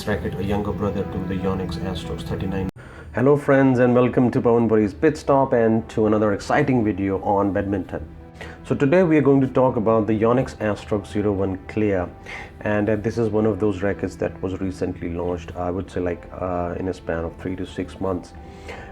this racket a younger brother to the YONEX Astrox 39. Hello friends, and welcome to Pawan Puri's Pit Stop and to another exciting video on badminton. So today we are going to talk about the YONEX Astrox 01 Clear, and this is one of those rackets that was recently launched, I would say like in a span of 3 to 6 months.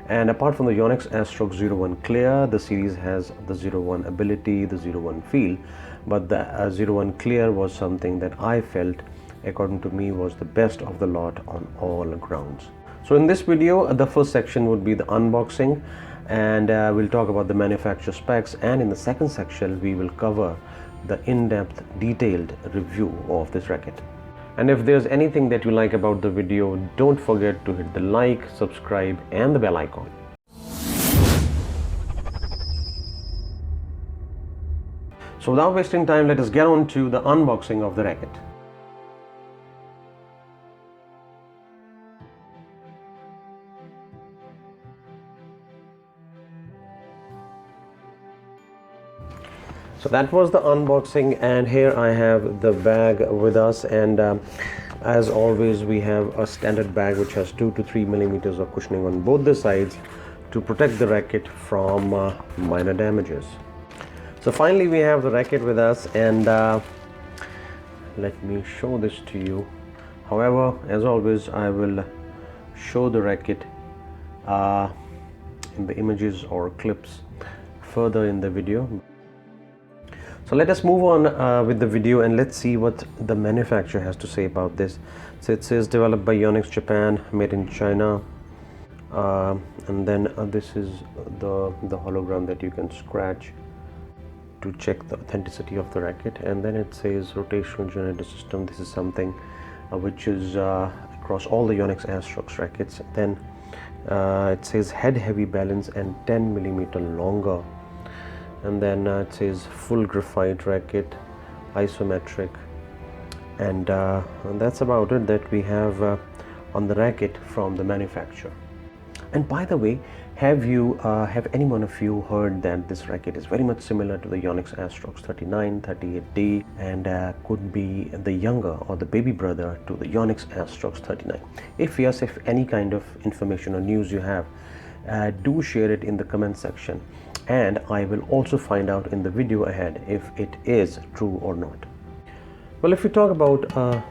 And apart from the YONEX Astrox 01 Clear, the series has the 01 Ability, the 01 Feel, but the 01 Clear was something that I felt, according to me, was the best of the lot on all grounds. So in this video, the first section would be the unboxing, and we'll talk about the manufacturer specs, and in the second section we will cover the in-depth detailed review of this racket. And if there's anything that you like about the video, don't forget to hit the like, subscribe and the bell icon. So without wasting time, let us get on to the unboxing of the racket. So that was the unboxing, and here I have the bag with us, and as always we have a standard bag which has 2 to 3 millimeters of cushioning on both the sides to protect the racket from minor damages. So finally we have the racket with us, and let me show this to you. However, as always, I will show the racket in the images or clips further in the video. So let us move on with the video, and let's see what the manufacturer has to say about this. So it says developed by YONEX Japan, made in China, and then this is the hologram that you can scratch to check the authenticity of the racket. And then it says rotational generator system. This is something which is across all the YONEX Astrox rackets. Then it says head heavy balance and 10 millimeter longer. And then it says full graphite racket, isometric, and that's about it that we have on the racket from the manufacturer. And by the way, have any one of you heard that this racket is very much similar to the YONEX Astrox 39, 38D, and could be the younger or the baby brother to the YONEX Astrox 39? If yes, if any kind of information or news you have, do share it in the comment section, and I will also find out in the video ahead if it is true or not. Well, if we talk about the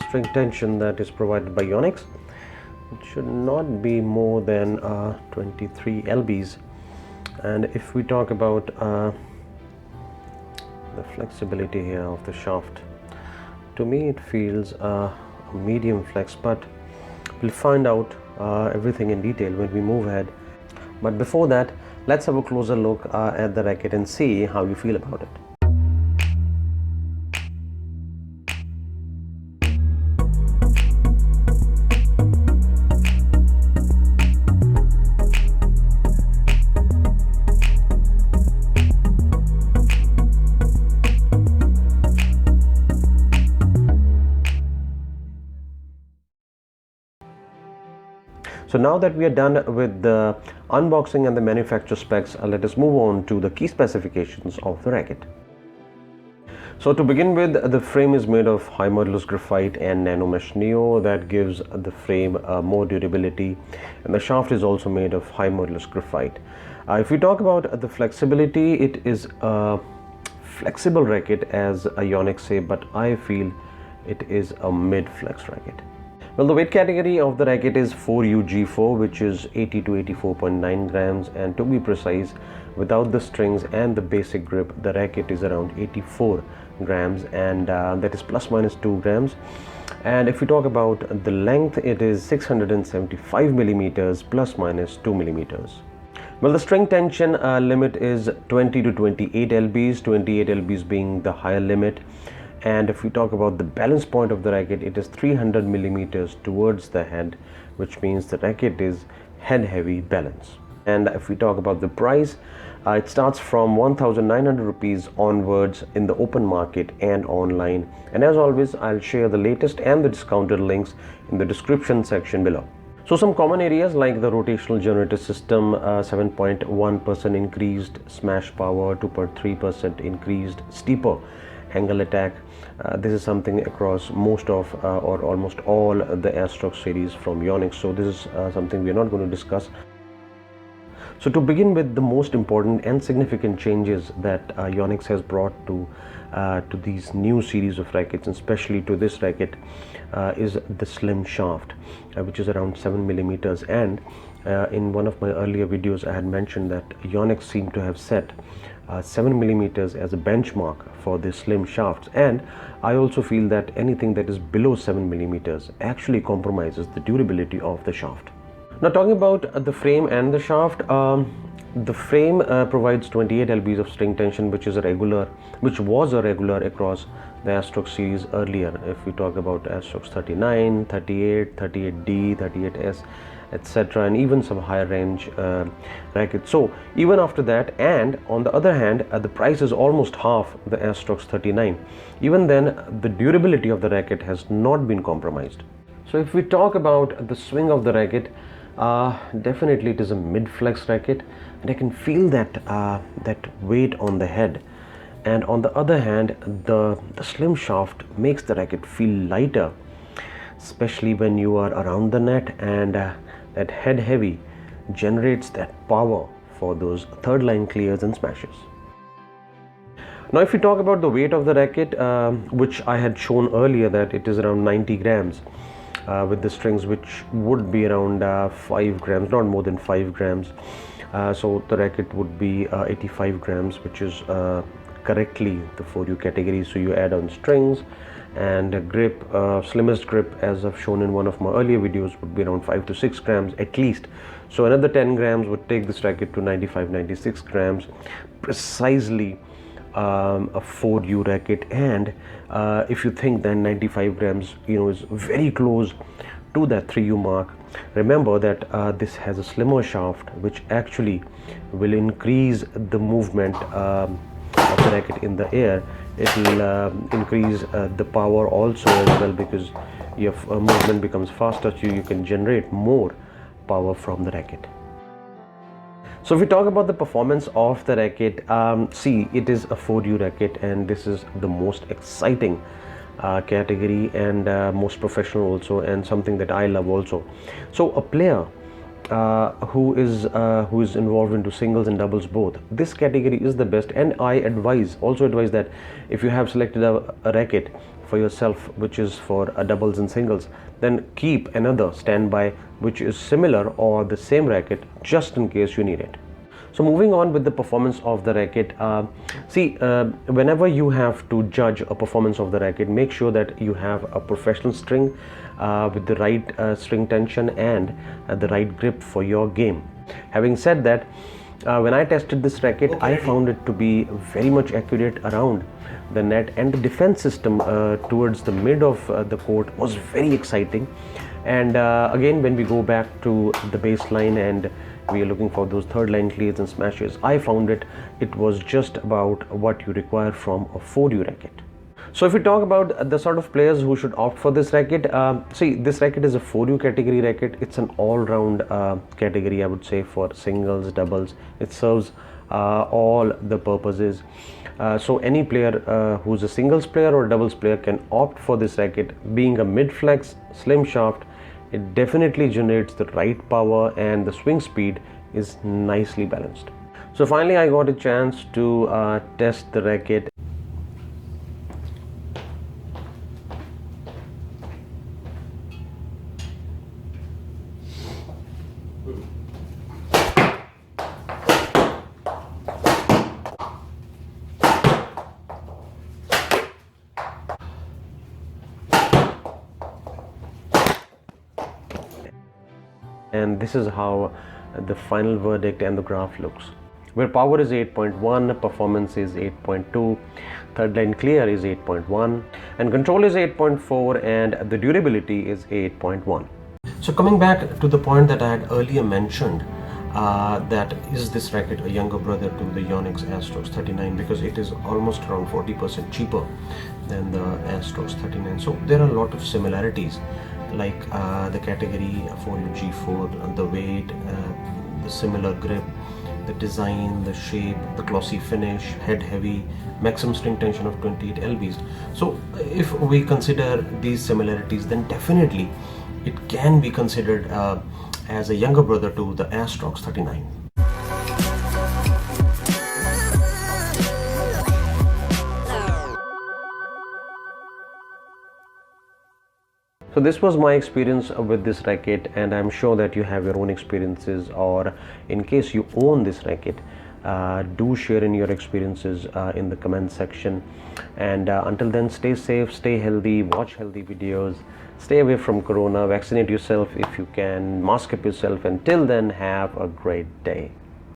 string tension that is provided by YONEX, it should not be more than 23 lbs. And if we talk about the flexibility here of the shaft, to me it feels a medium flex, but we'll find out everything in detail when we move ahead. But before that, let's have a closer look at the racket and see how you feel about it. So now that we are done with the unboxing and the manufacturer specs, let us move on to the key specifications of the racket. So to begin with, the frame is made of high modulus graphite and nano mesh neo that gives the frame more durability, and the shaft is also made of high modulus graphite. If we talk about the flexibility, it is a flexible racket as a YONEX say, but I feel it is a mid flex racket. Well, the weight category of the racket is 4UG4, which is 80 to 84.9 grams, and to be precise, without the strings and the basic grip, the racket is around 84 grams, and that is plus minus 2 grams. And if we talk about the length, it is 675 millimeters plus minus 2 millimeters. Well, the string tension limit is 20 to 28 lbs, 28 lbs being the higher limit. And if we talk about the balance point of the racket, it is 300 millimeters towards the head, which means the racket is head heavy balance. And if we talk about the price, it starts from 1,900 rupees onwards in the open market and online. And as always, I'll share the latest and the discounted links in the description section below. So some common areas like the rotational generator system, 7.1% increased smash power, 2.3% increased steeper, angle attack. This is something across most of or almost all the Astrox series from YONEX, so this is something we are not going to discuss. So to begin with, the most important and significant changes that YONEX has brought to these new series of rackets, and especially to this racket, is the slim shaft, which is around 7 millimeters. And in one of my earlier videos, I had mentioned that YONEX seemed to have set 7 millimeters as a benchmark for the slim shafts, and I also feel that anything that is below 7 millimeters actually compromises the durability of the shaft. Now, talking about the frame and the shaft, the frame provides 28 lbs of string tension, which was a regular across the Astrox series earlier. If we talk about Astrox 39, 38, 38D, 38S, etc., and even some higher range rackets. So even after that, and on the other hand, the price is almost half the Astrox 39. Even then, the durability of the racket has not been compromised. So if we talk about the swing of the racket, definitely it is a mid-flex racket, and I can feel that weight on the head. And on the other hand, the slim shaft makes the racket feel lighter, especially when you are around the net, and that head heavy generates that power for those third line clears and smashes. Now, if we talk about the weight of the racket, which I had shown earlier, that it is around 90 grams. With the strings, which would be around 5 grams, not more than 5 grams. So the racket would be 85 grams, which is correctly the 4U category. So you add on strings and a grip, slimmest grip, as I've shown in one of my earlier videos, would be around 5 to 6 grams at least. So another 10 grams would take this racket to 95-96 grams, precisely a 4U racket. And if you think that 95 grams is very close to that 3U mark, remember that this has a slimmer shaft, which actually will increase the movement of the racket in the air. It will increase the power also as well, because your movement becomes faster, so you can generate more power from the racket. So if we talk about the performance of the racket, see, it is a 4U racket, and this is the most exciting category, and most professional also, and something that I love also. So a player who is involved into singles and doubles both, this category is the best. And I also advise that if you have selected a racket for yourself which is for doubles and singles, then keep another standby which is similar or the same racket, just in case you need it. So moving on with the performance of the racket, whenever you have to judge a performance of the racket, make sure that you have a professional string with the right string tension and the right grip for your game. Having said that, when I tested this racket, I found it to be very much accurate around the net, and the defense system towards the mid of the court was very exciting. And again, when we go back to the baseline and we are looking for those third line clears and smashes, I found it was just about what you require from a 4U racket. So if we talk about the sort of players who should opt for this racket, this racket is a 4U category racket. It's an all-round category, I would say, for singles, doubles. It serves all the purposes. So any player who's a singles player or doubles player can opt for this racket. Being a mid-flex slim shaft, it definitely generates the right power, and the swing speed is nicely balanced. So finally, I got a chance to test the racket. And this is how the final verdict and the graph looks, where power is 8.1, performance is 8.2, third line clear is 8.1, and control is 8.4, and the durability is 8.1. So coming back to the point that I had earlier mentioned, that is this racket a younger brother to the YONEX Astrox 39, because it is almost around 40% cheaper than the Astrox 39. So there are a lot of similarities, like the category 4UG4, the weight, the similar grip, the design, the shape, the glossy finish, head heavy, maximum string tension of 28 lbs. So if we consider these similarities, then definitely it can be considered as a younger brother to the Astrox 39. So this was my experience with this racket, and I'm sure that you have your own experiences, or in case you own this racket, do share in your experiences in the comment section. And until then, stay safe, stay healthy, watch healthy videos, stay away from corona, vaccinate yourself if you can, mask up yourself. Until then, have a great day.